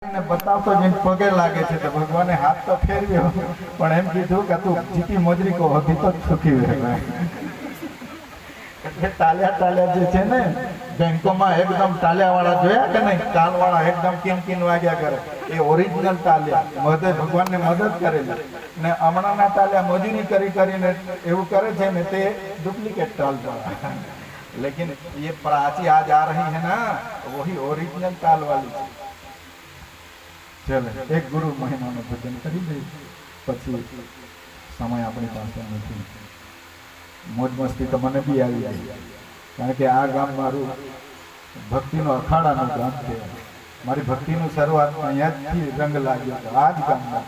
बतावतो जन पगे लागे छे तो भगवाने हाथ तो फेरव्यो पण एम कीधुं के तू जीती मोजरी को हबी तो सुखी रहे એટલે તાલ્યા જે છે ને બેંકોમાં એકદમ તાલ્યાવાળા જોયા કે નહીં તાલવાળા એકદમ કિનકિન વાગ્યા કરે એ ઓરિજિનલ તાલ્યા મદદ ભગવાનને મદદ કરેલી ને હમણાંના તાલ્યા મોજરી કરીને એવું કરે છે ને તે ડુપ્લિકેટ તાલ વાળા लेकिन ये प्राची आज आ रही है ना वही ओरिजिनल ताल वाली है। चले एक गुरु महिमा में भजन करी दे पछी समय अपनी पास नहीं मोज मस्ती तो मने भी आई गई कारण के आ गाम मारू भक्ति नो अखाड़ा नो गाम है मारी भक्ति नो शुरुआत में यहाँ थी रंग लाग्यो तो आज गाम में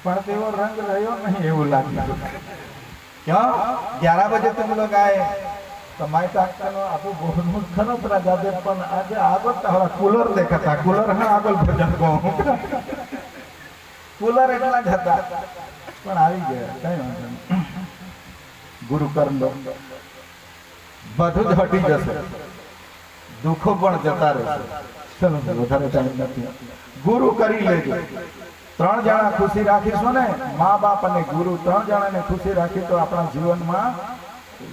पण तेवो रंग रह्यो नहीं एवं लाग्यो क्यों 11 बजे तुम लोग आए तो माइक आखनो आपू बहुत खनो पड़ा जाते पण आज आगो तहरा कूलर देखता कूलर है आगल भजन को कूलर એટલા જ હતા પણ આવી ગયા કઈ વાંધો નહીં ગુરુ કરી લો બધું જ હટી જશે દુઃખો પણ જતા રહેશે ચલો વધારે ટાઈમ નથી ગુરુ કરી લેજો 3 જણા ખુશી રાખીશું ને મા બાપ અને ગુરુ 3 જણાને ખુશી રાખી તો આપણા જીવનમાં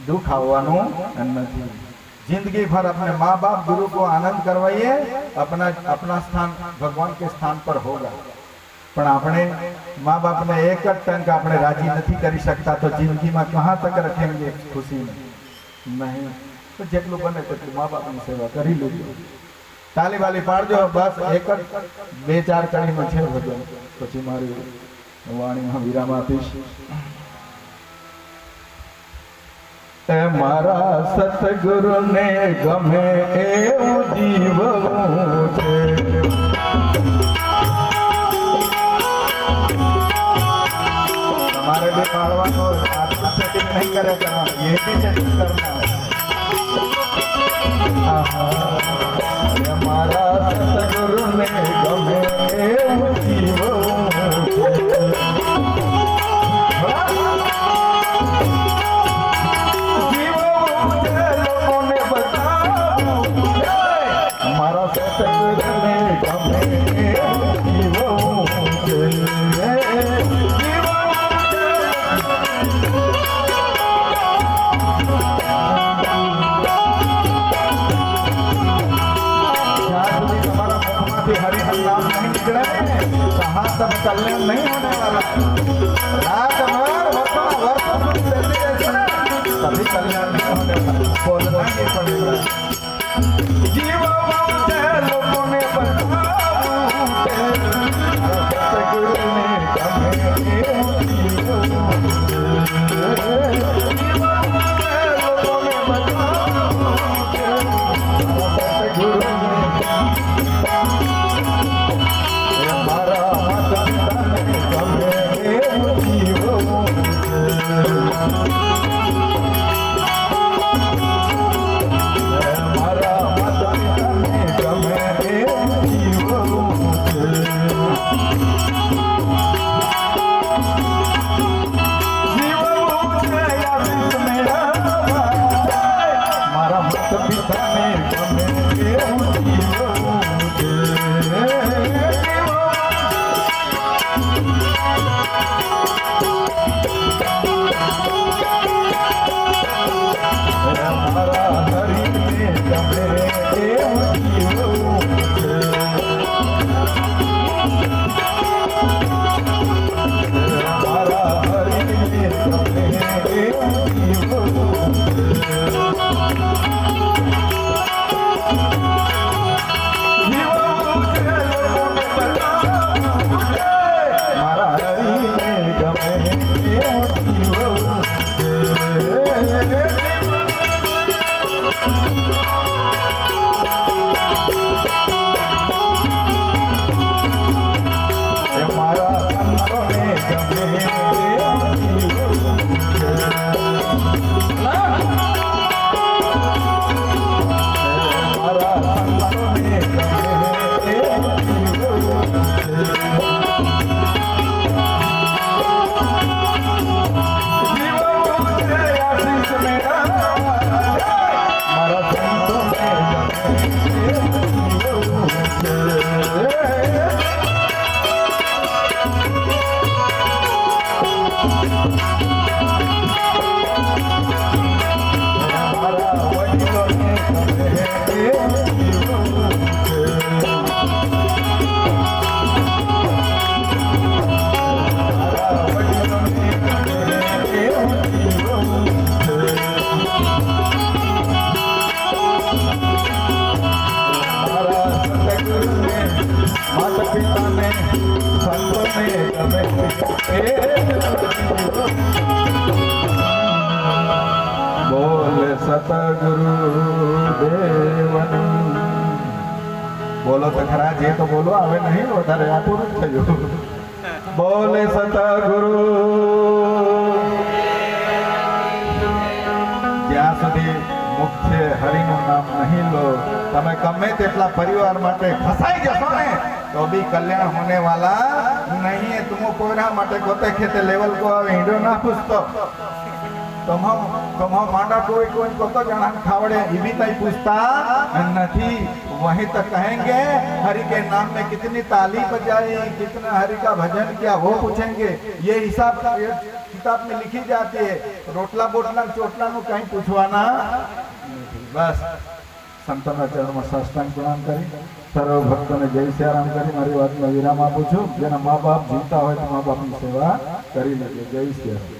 दुख आवानू नहीं जिंदगी भर अपने माँ बाप गुरु को आनंद करवाइए अपना स्थान भगवान के स्थान पर होगा पण अपने माँ बाप ने एक टंक अपने राजी नहीं कर सकता तो जिंदगी में कहाँ तक रखेंगे खुशी में नहीं तो जेटलू बने तेटलू माँ बाप की सेवा करी लीजिए ताली वाली पाड़जो बस एक 2-4 कड़ी में छे भजन पछी मारी वाणी में विराम आपीश मारा सतगुरु ने गमे एवं जीवવું છે हमारे भी पाड़वानो आत्मा सेटिंग नहीं करे करना ये भी सेटिंग करना हमारा सतगुरु ने गमे एवं जीवવું सब कल्याण नहीं होने वाला तभी कल्याण नहीं होने वाला बोलना ही पड़ेगा लोगों ने Yeah. માતા પિતાને સંતોને તમે બોલે સતગુરુ દેવન બોલો તો ખરા જે તો બોલો હવે નહીં વધારે આ પૂરું થયું બોલે સતગુરુ જ્યાં સુધી મુખ્ય હરિનું નામ નહીં લો તમે ગમે તેટલા પરિવાર માટે ફસાઈ જશો ને तो भी कल्याण होने वाला नहीं है। तुम कोयरा माटे गोते खेते लेवल को हिंडो ना पूछतो तुम मांडा कोई को तो जाना खावड़े ये भी तई पूछता नहीं। वहीं तक कहेंगे हरि के नाम में कितनी ताली बजाई कितना हरि का भजन किया वो पूछेंगे। ये हिसाब किताब में लिखी जाती है। रोटला बोटला चोटला नु कहीं पूछवाना बस संतों चरण में साष्टांग प्रणाम करी सर्व भक्तों ने जय सियाराम करी मारी बात में विराम आपू छू। जेना माँ बाप जीता हो तो माँ बाप की सेवा करी लगे। जय सियाराम।